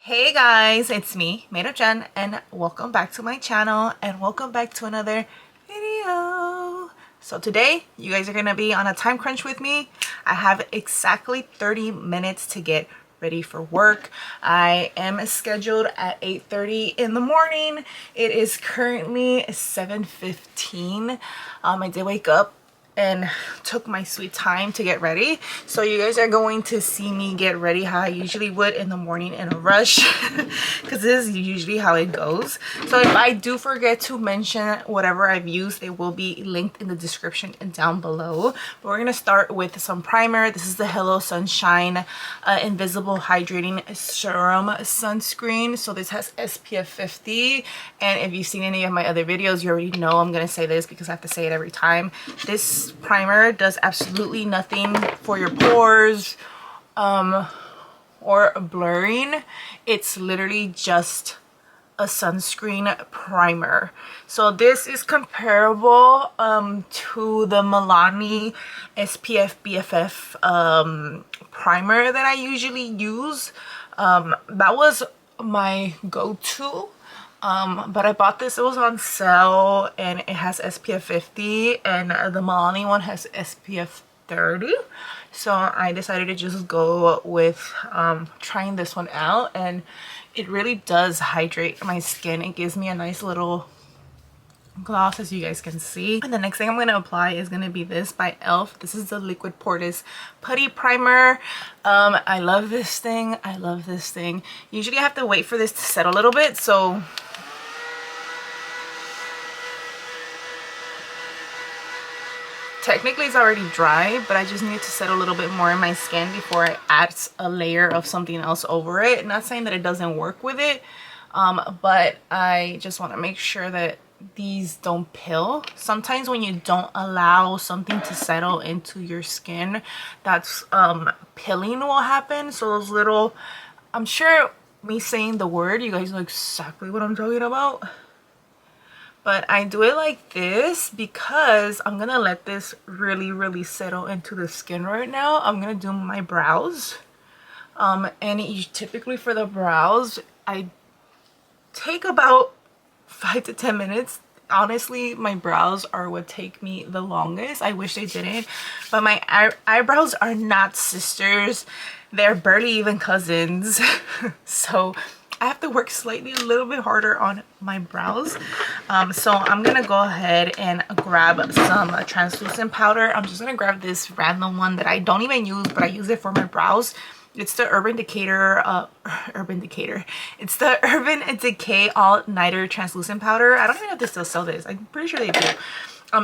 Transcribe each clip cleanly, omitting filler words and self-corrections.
Hey guys, it's me, Made of Jen, and welcome back to my channel and welcome back to another video. So today you guys are gonna be on a time crunch with me. I have exactly 30 minutes to get ready for work. I am scheduled at 8:30 in the morning. It is currently 7:15. I did wake up and took my sweet time to get ready, so you guys are going to see me get ready how I usually would in the morning in a rush because this is usually how it goes. So if I do forget to mention whatever I've used, they will be linked in the description and down below. But we're gonna start with some primer. This is the Hello Sunshine Invisible Hydrating Serum Sunscreen. So this has SPF 50, and if you've seen any of my other videos, you already know I'm gonna say this because I have to say it every time. This primer does absolutely nothing for your pores or blurring. It's literally just a sunscreen primer. So this is comparable to the Milani SPF BFF primer that I usually use. That was my go-to. But I bought this, it was on sale, and it has SPF 50 and the Milani one has SPF 30. So I decided to just go with trying this one out, and it really does hydrate my skin. It gives me a nice little gloss, as you guys can see. And the next thing I'm going to apply is going to be this by E.L.F. This is the liquid poreless putty primer. I love this thing. I love this thing. Usually I have to wait for this to set a little bit, so technically it's already dry, but I just need it to set a little bit more in my skin before I add a layer of something else over it. Not saying that it doesn't work with it, but I just want to make sure that these don't pill. Sometimes when you don't allow something to settle into your skin, that's pilling will happen. So those little, I'm sure me saying the word, you guys know exactly what I'm talking about. But I do it like this because I'm gonna let this really settle into the skin right now. I'm gonna do my brows, and typically for the brows I take about 5 to 10 minutes. Honestly, my brows are what take me the longest. I wish they didn't, but my eyebrows are not sisters. They're barely even cousins. So I have to work slightly a little bit harder on my brows. So I'm gonna go ahead and grab some translucent powder. I'm just gonna grab this random one that I don't even use, but I use it for my brows. It's the Urban Decay. It's the Urban Decay All Nighter Translucent Powder. I don't even know if they still sell this. I'm pretty sure they do.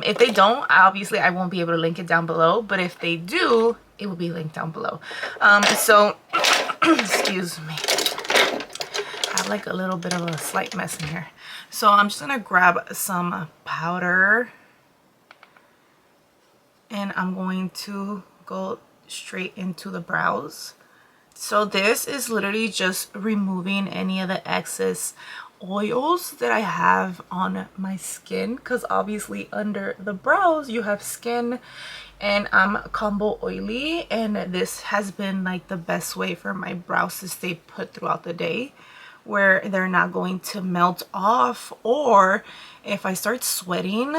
If they don't, obviously I won't be able to link it down below, but if they do, it will be linked down below. So excuse me, I have like a little bit of a slight mess in here. So I'm just gonna grab some powder, and I'm going to go straight into the brows. So this is literally just removing any of the excess oils that I have on my skin, because obviously under the brows you have skin, and I'm combo oily, and this has been like the best way for my brows to stay put throughout the day, where they're not going to melt off, or if I start sweating,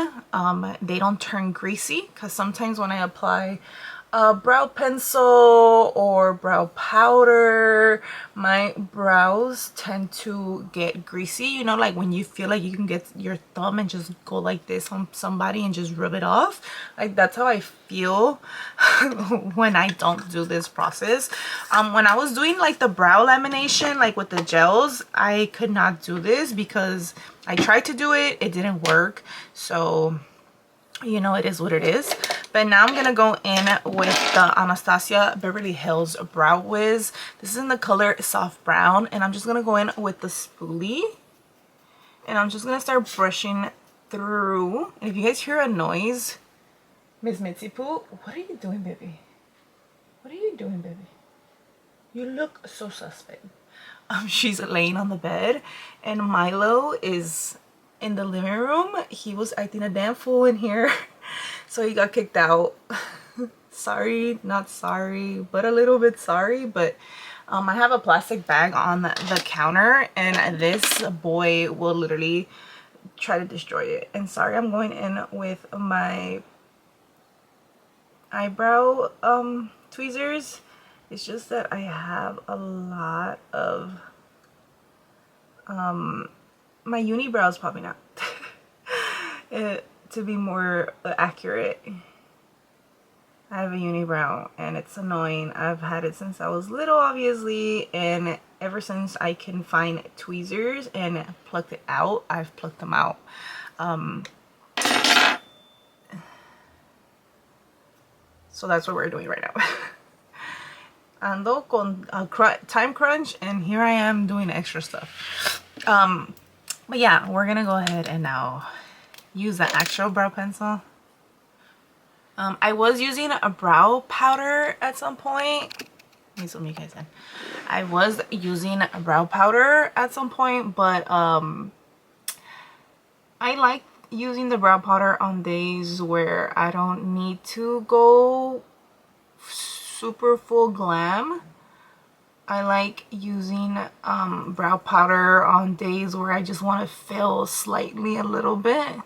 they don't turn greasy. Because sometimes when I apply brow pencil or brow powder, my brows tend to get greasy. You know, like when you feel like you can get your thumb and just go like this on somebody and just rub it off. Like that's how I feel when I don't do this process. When I was doing like the brow lamination, like with the gels, I could not do this because I tried to do it, it didn't work. So you know, it is what it is. But now I'm gonna go in with the Anastasia Beverly Hills Brow Wiz. This is in the color Soft Brown, and I'm just gonna go in with the spoolie, and I'm just gonna start brushing through. And if you guys hear a noise, Miss Mitzi Poo, what are you doing, baby? What are you doing, baby? You look so suspect. She's laying on the bed, and Milo is in the living room. He was acting a damn fool in here, so he got kicked out. Sorry, not sorry, but a little bit sorry. But I have a plastic bag on the counter, and this boy will literally try to destroy it. And sorry, I'm going in with my eyebrow tweezers. It's just that I have a lot of my unibrows popping out. To be more accurate, I have a unibrow and it's annoying. I've had it since I was little, obviously, and ever since I can find tweezers and pluck it out, I've plucked them out. So that's what we're doing right now. Ando con time crunch, and here I am doing extra stuff. But yeah, we're gonna go ahead and now use the actual brow pencil. I was using a brow powder at some point. Let me zoom you guys in. I was using a brow powder at some point, but I like using the brow powder on days where I don't need to go super full glam. I like using brow powder on days where I just want to fill slightly a little bit.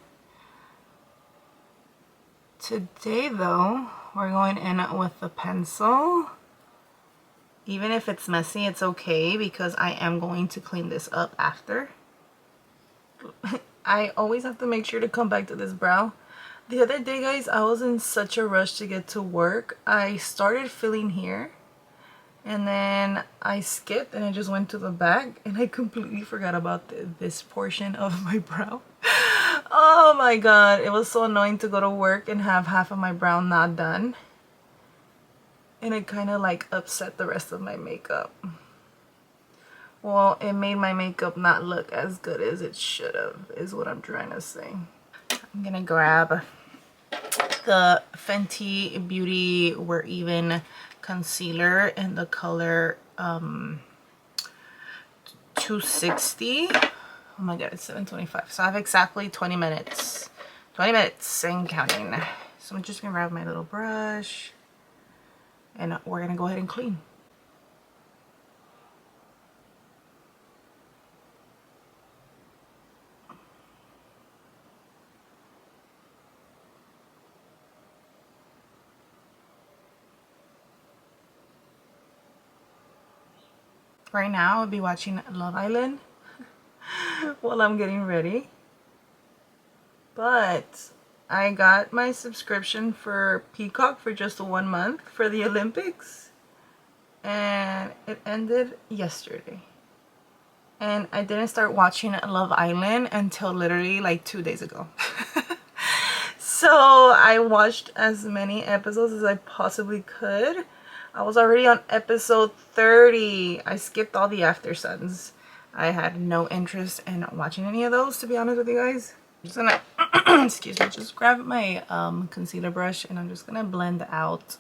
Today though, we're going in with the pencil. Even if it's messy, it's okay because I am going to clean this up after. I always have to make sure to come back to this brow. The other day, guys, I was in such a rush to get to work. I started filling here and then I skipped and I just went to the back and I completely forgot about this portion of my brow. Oh my god, it was so annoying to go to work and have half of my brow not done. And it kind of like upset the rest of my makeup. Well, it made my makeup not look as good as it should have, is what I'm trying to say. I'm gonna grab the Fenty Beauty We're Even concealer in the color 260. Oh my god, it's 7:25. So I have exactly 20 minutes. 20 minutes and counting. So I'm just gonna grab my little brush and we're gonna go ahead and clean. Right now I'll be watching Love Island while I'm getting ready. But I got my subscription for Peacock for just 1 month for the Olympics. And it ended yesterday. And I didn't start watching Love Island until literally like 2 days ago. So I watched as many episodes as I possibly could. I was already on episode 30. I skipped all the After Suns. I had no interest in watching any of those, to be honest with you guys. I'm just gonna excuse me, just grab my concealer brush and I'm just gonna blend out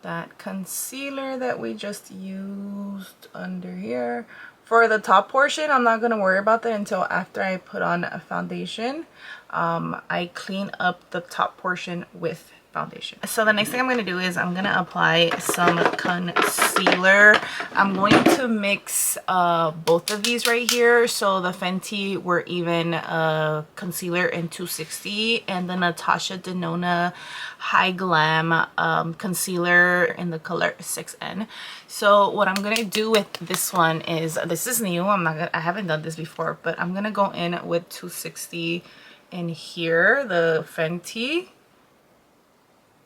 that concealer that we just used under here. For the top portion, I'm not gonna worry about that until after I put on a foundation. I clean up the top portion with foundation. So the next thing I'm going to do is I'm going to apply some concealer. I'm going to mix both of these right here. So the Fenty We're Even concealer in 260 and the Natasha Denona Hy-glam concealer in the color 6N. So what I'm going to do with this one is, this is new. I haven't done this before, but I'm going to go in with 260 in here, the Fenty.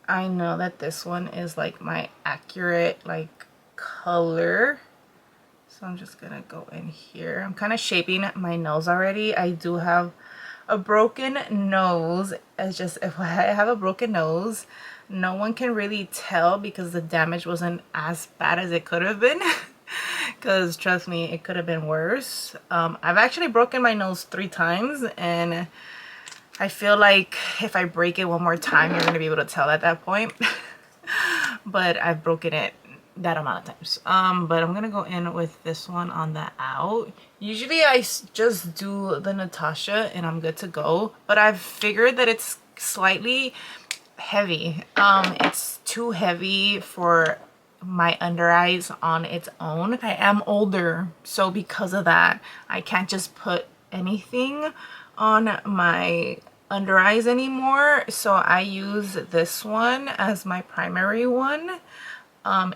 I know that this one is like my accurate like color, so I'm just gonna go in here. I'm kind of shaping my nose already. I do have a broken nose. It's just, if I have a broken nose, no one can really tell because the damage wasn't as bad as it could have been. Because trust me, it could have been worse. I've actually broken my nose 3 times, and I feel like if I break it one more time, you're going to be able to tell at that point. But I've broken it that amount of times. But I'm going to go in with this one on the out. Usually I just do the Natasha and I'm good to go. But I've figured that it's slightly heavy. It's too heavy for my under eyes on its own. I am older, so because of that, I can't just put anything on my under eyes anymore. So I use this one as my primary one.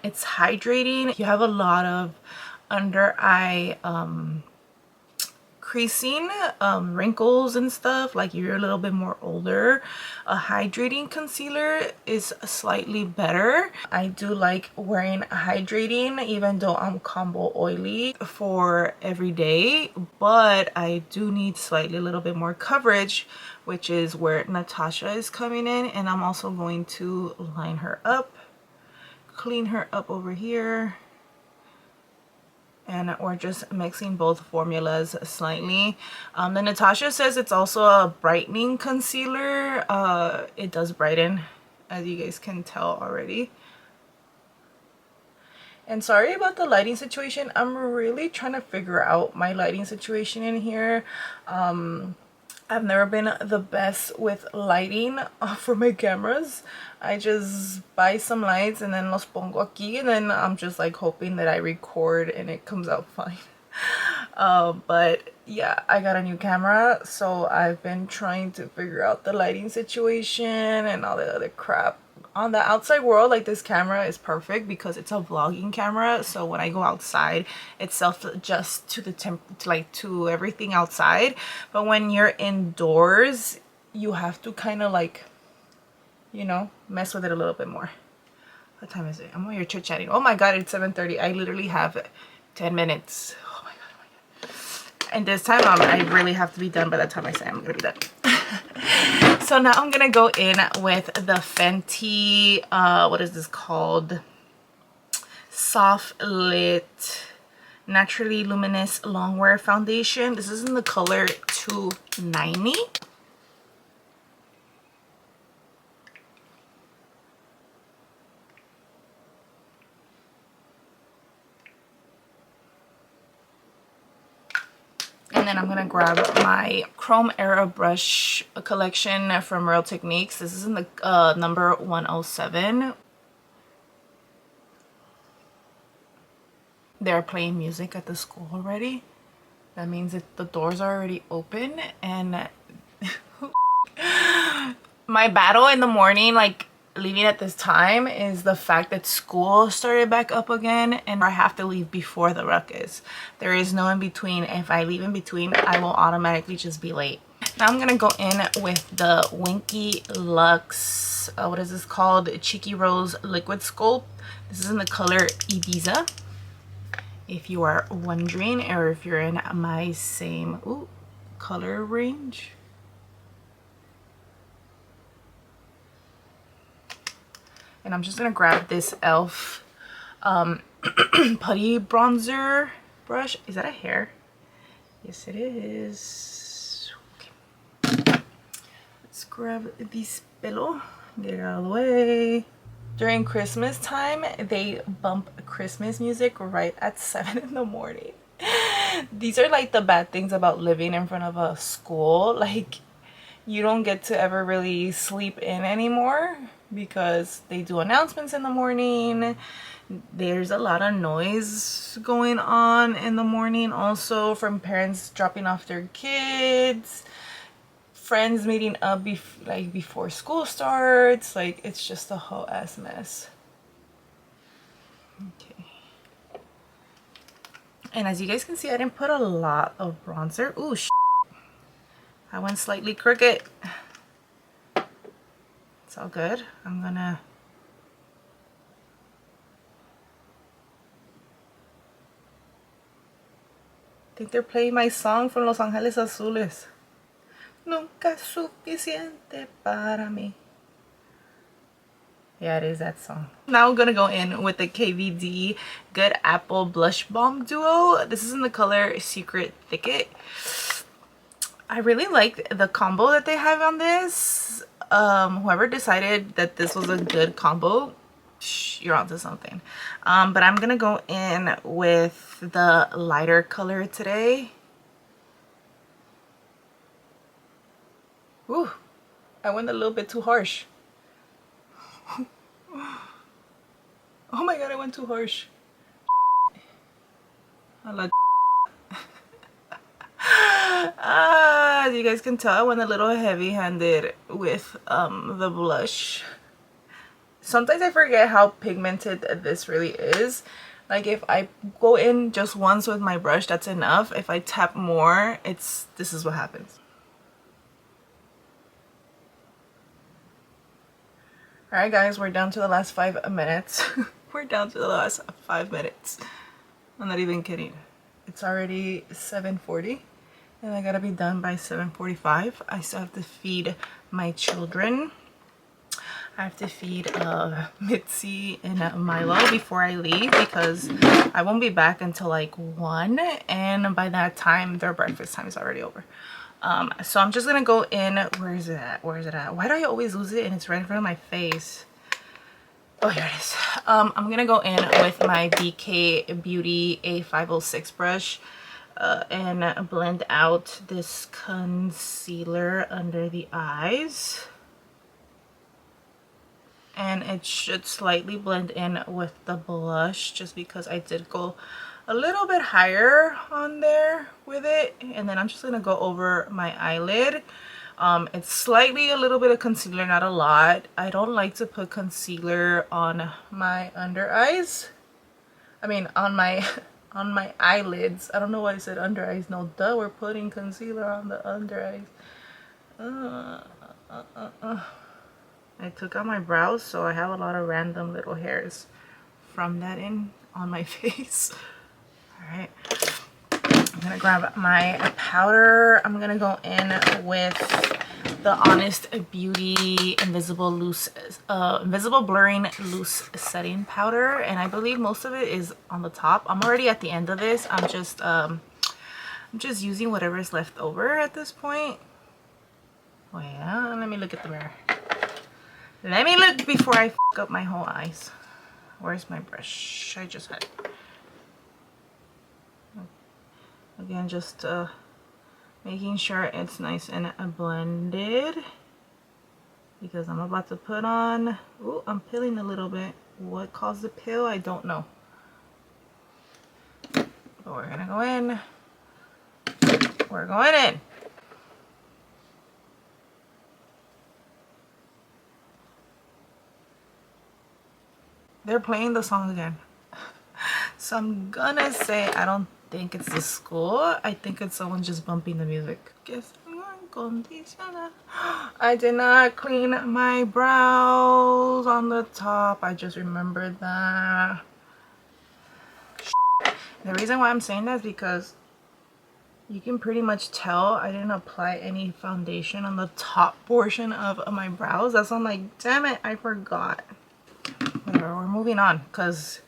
It's hydrating. If you have a lot of under eye creasing, wrinkles and stuff, like you're a little bit more older, a hydrating concealer is slightly better. I do like wearing hydrating even though I'm combo oily for every day, but I do need slightly a little bit more coverage, which is where Natasha is coming in. And I'm also going to line her up, clean her up over here, and we're just mixing both formulas slightly. Then Natasha says it's also a brightening concealer. It does brighten, as you guys can tell already. And sorry about the lighting situation. I'm really trying to figure out my lighting situation in here. I've never been the best with lighting for my cameras. I just buy some lights and then los pongo aquí, and then I'm just like hoping that I record and it comes out fine. But yeah, I got a new camera, so I've been trying to figure out the lighting situation and all the other crap. On the outside world, like, this camera is perfect because it's a vlogging camera, so when I go outside it self-adjusts to the to everything outside. But when you're indoors, you have to kind of like, you know, mess with it a little bit more. What time is it? I'm over here chit chatting. Oh my god, it's 7:30. I literally have 10 minutes. Oh my god, oh my god. And this time I really have to be done by the time I say I'm gonna be done. So now I'm gonna go in with the Fenty, what is this called? Soft Lit Naturally Luminous Longwear Foundation. This is in the color 290. And then I'm gonna grab my Chrome Era brush collection from Real Techniques. This is in the number 107. They're playing music at the school already. That means that the doors are already open. And my battle in the morning, like leaving at this time, is the fact that school started back up again and I have to leave before the ruckus. There is no in between. If I leave in between, I will automatically just be late. Now I'm gonna go in with the Winky Lux, what is this called? Cheeky Rose Liquid Sculpt. This is in the color Ibiza, if you are wondering, or if you're in my same color range. And I'm just gonna grab this E.L.F. Putty bronzer brush. Is that a hair? Yes, it is. Okay. Let's grab this pelo, get it out of the way. During Christmas time, they bump Christmas music right at 7 in the morning. These are like the bad things about living in front of a school. Like, you don't get to ever really sleep in anymore because they do announcements in the morning. There's a lot of noise going on in the morning also, from parents dropping off their kids, friends meeting up before school starts. Like, it's just a whole ass mess. Okay. And as you guys can see, I didn't put a lot of bronzer. Ooh, I went slightly crooked. It's all good. I'm gonna I think they're playing my song from Los Angeles Azules. Nunca suficiente para mí. Yeah, it is that song. Now I'm gonna go in with the KVD Good Apple Blush Balm Duo. This is in the color Secret Thicket. I really like the combo that they have on this. Whoever decided that this was a good combo, you're onto something. But I'm gonna go in with the lighter color today. Ooh, I went a little bit too harsh. Oh my god, I went too harsh. You guys can tell I went a little heavy-handed with the blush. Sometimes I forget how pigmented this really is. Like if I go in just once with my brush, that's enough. If I tap more, this is what happens. Alright guys, we're down to the last 5 minutes. We're down to the last 5 minutes. I'm not even kidding. It's already 7:40 and I gotta be done by 7:45. I still have to feed my children. I have to feed Mitzi and Milo before I leave because I won't be back until like 1, and by that time their breakfast time is already over. So I'm just gonna go in. Where is it at? Where is it at? Why do I always lose it and it's right in front of my face? Oh, here it is. I'm gonna go in with my BK Beauty A506 brush and blend out this concealer under the eyes. And it should slightly blend in with the blush just because I did go a little bit higher on there with it. And then I'm just gonna go over my eyelid. It's slightly a little bit of concealer, not a lot. I don't like to put concealer on my under eyes. I mean on my on my eyelids. I don't know why I said under eyes. No, duh, we're putting concealer on the under eyes. I took out my brows, so I have a lot of random little hairs from that on my face. Alright, I'm gonna grab my powder. I'm gonna go in with the Honest Beauty Invisible Blurring Loose Setting Powder, and I believe most of it is on the top. I'm already at the end of this. I'm just using whatever is left over at this point. Oh yeah, let me look at the mirror. Let me look before I f up my whole eyes. Where's my brush? I just had it. Again, just making sure it's nice and blended. Because I'm about to put on... Ooh, I'm pilling a little bit. What caused the pill? I don't know. But we're gonna go in. We're going in. They're playing the song again. So I'm gonna say I don't think it's the school. I think it's someone just bumping the music. I did not clean my brows on the top. I just remembered that. The reason why I'm saying that is because you can pretty much tell I didn't apply any foundation on the top portion of my brows. That's why I'm like, damn it, I forgot. Whatever, we're moving on because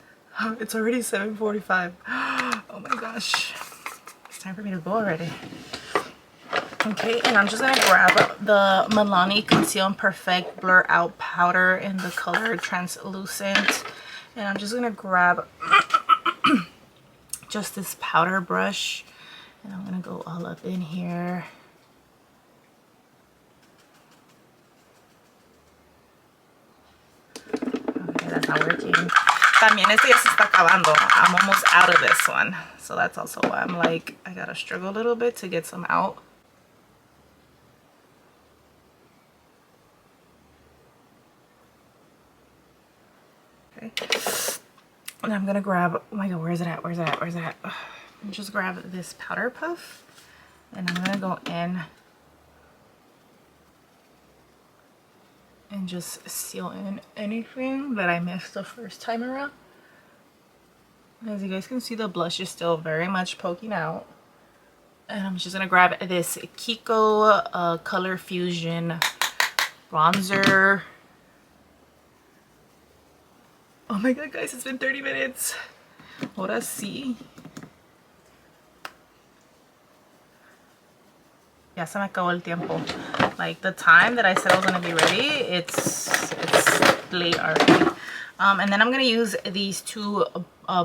it's already 7:45. Oh my gosh, it's time for me to go already. Okay, and I'm just gonna grab the Milani Conceal and Perfect Blur Out Powder in the color Translucent, and I'm just gonna grab just this powder brush, and I'm gonna go all up in here. That's not working. También este ya se está acabando. I'm almost out of this one. So that's also why I'm like, I gotta struggle a little bit to get some out. Okay. And I'm gonna grab, oh my god, where is it at? Where's it at? Where's it at? Just grab this powder puff. And I'm gonna go in and just seal in anything that I missed the first time around. As you guys can see, the blush is still very much poking out. And I'm just gonna grab this Kiko Color Fusion bronzer. Oh my god, guys, it's been 30 minutes. Ahora sí. Ya se me acabó el tiempo. Like the time that I said I was gonna be ready, it's late already. And then I'm gonna use these two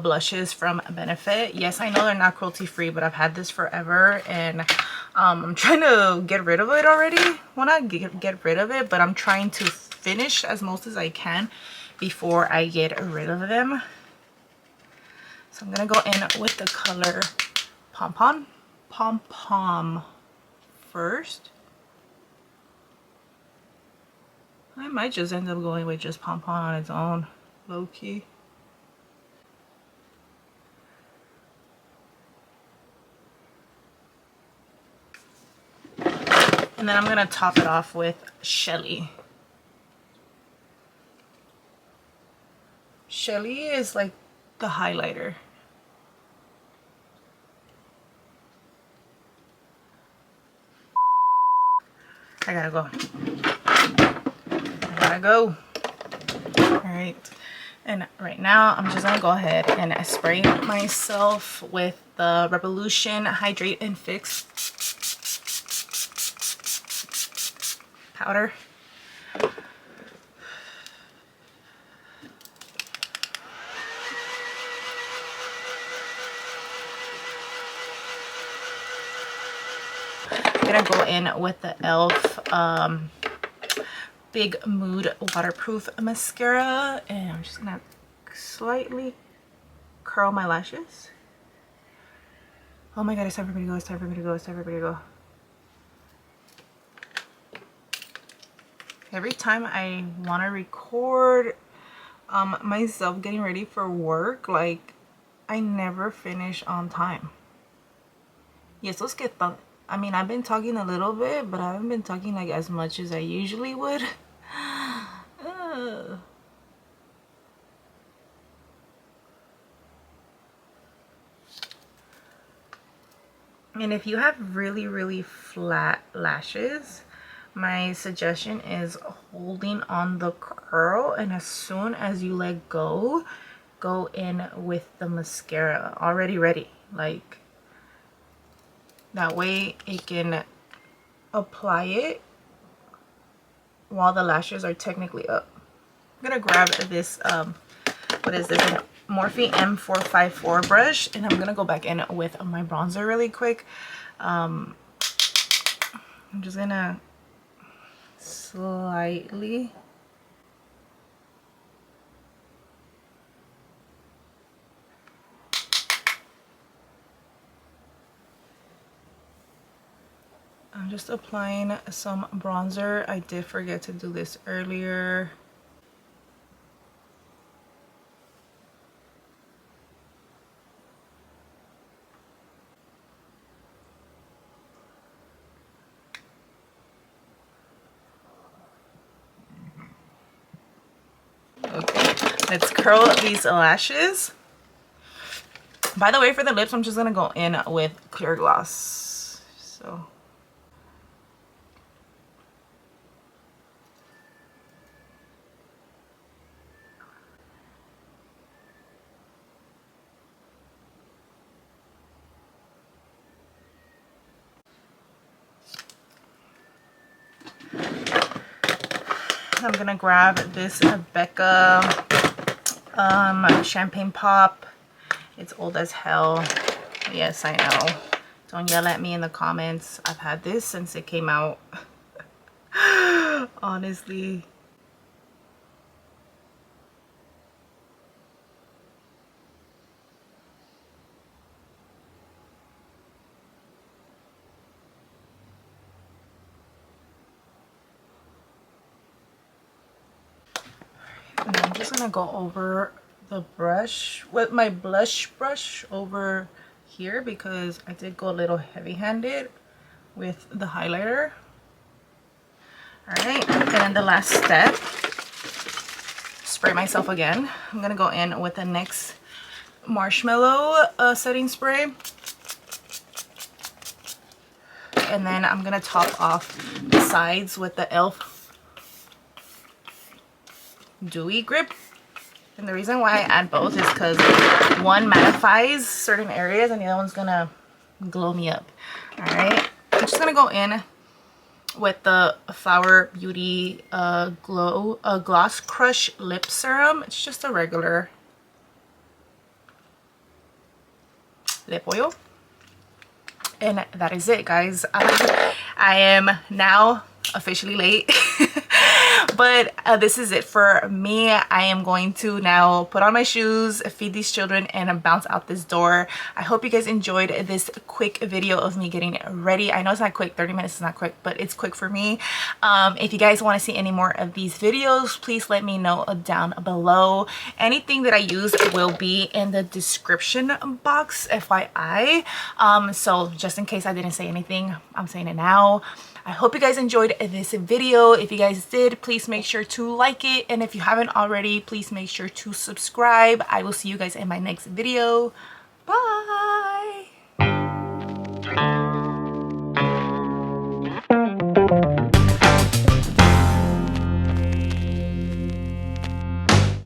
blushes from Benefit. Yes, I know they're not cruelty free, but I've had this forever, and I'm trying to get rid of it already. Well, not get rid of it, but I'm trying to finish as most as I can before I get rid of them. So I'm gonna go in with the color Pom Pom first. I might just end up going with just Pom Pom on its own, low key. And then I'm gonna top it off with Shelly. Shelly is like the highlighter. I gotta go. I gotta go. All right. And right now I'm just gonna go ahead and spray myself with the Revolution Hydrate and Fix powder. I'm gonna go in with the E.L.F. Big Mood Waterproof Mascara, and I'm just gonna slightly curl my lashes. Oh my god, it's time for me to go, it's time for me to go, it's time for me to go. Every time I want to record myself getting ready for work, like, I never finish on time. Y eso es que I mean, I've been talking a little bit, but I haven't been talking like as much as I usually would. And if you have really flat lashes, my suggestion is holding on the curl, and as soon as you let go, go in with the mascara already ready. Like, that way it can apply it while the lashes are technically up. I'm gonna grab this what is this, an Morphe M454 brush, and I'm gonna go back in with my bronzer really quick. I'm just gonna slightly I'm just applying some bronzer. I did forget to do this earlier. Okay, let's curl these lashes. By the way, for the lips, I'm just gonna go in with clear gloss. So I'm gonna grab this Becca Champagne Pop. It's old as hell. Yes, I know. Don't yell at me in the comments. I've had this since it came out. Honestly. And I'm just gonna go over the brush with my blush brush over here, because I did go a little heavy-handed with the highlighter. All right, and then the last step, spray myself again. I'm gonna go in with the NYX Marshmallow setting spray, and then I'm gonna top off the sides with the E.L.F. Dewy Grip. And the reason why I add both is because one mattifies certain areas and the other one's gonna glow me up. All right, I'm just gonna go in with the Flower Beauty Gloss Crush Lip Serum. It's just a regular lip oil. And that is it, guys. I am now officially late. But this is it for me. I am going to now put on my shoes, feed these children, and bounce out this door. I hope you guys enjoyed this quick video of me getting ready. I know it's not quick, 30 minutes is not quick, but it's quick for me. If you guys want to see any more of these videos, please let me know down below. Anything that I use will be in the description box, FYI. So just in case I didn't say anything, I'm saying it now. I hope you guys enjoyed this video. If you guys did, please make sure to like it, and if you haven't already, please make sure to subscribe. I will see you guys in my next video. Bye.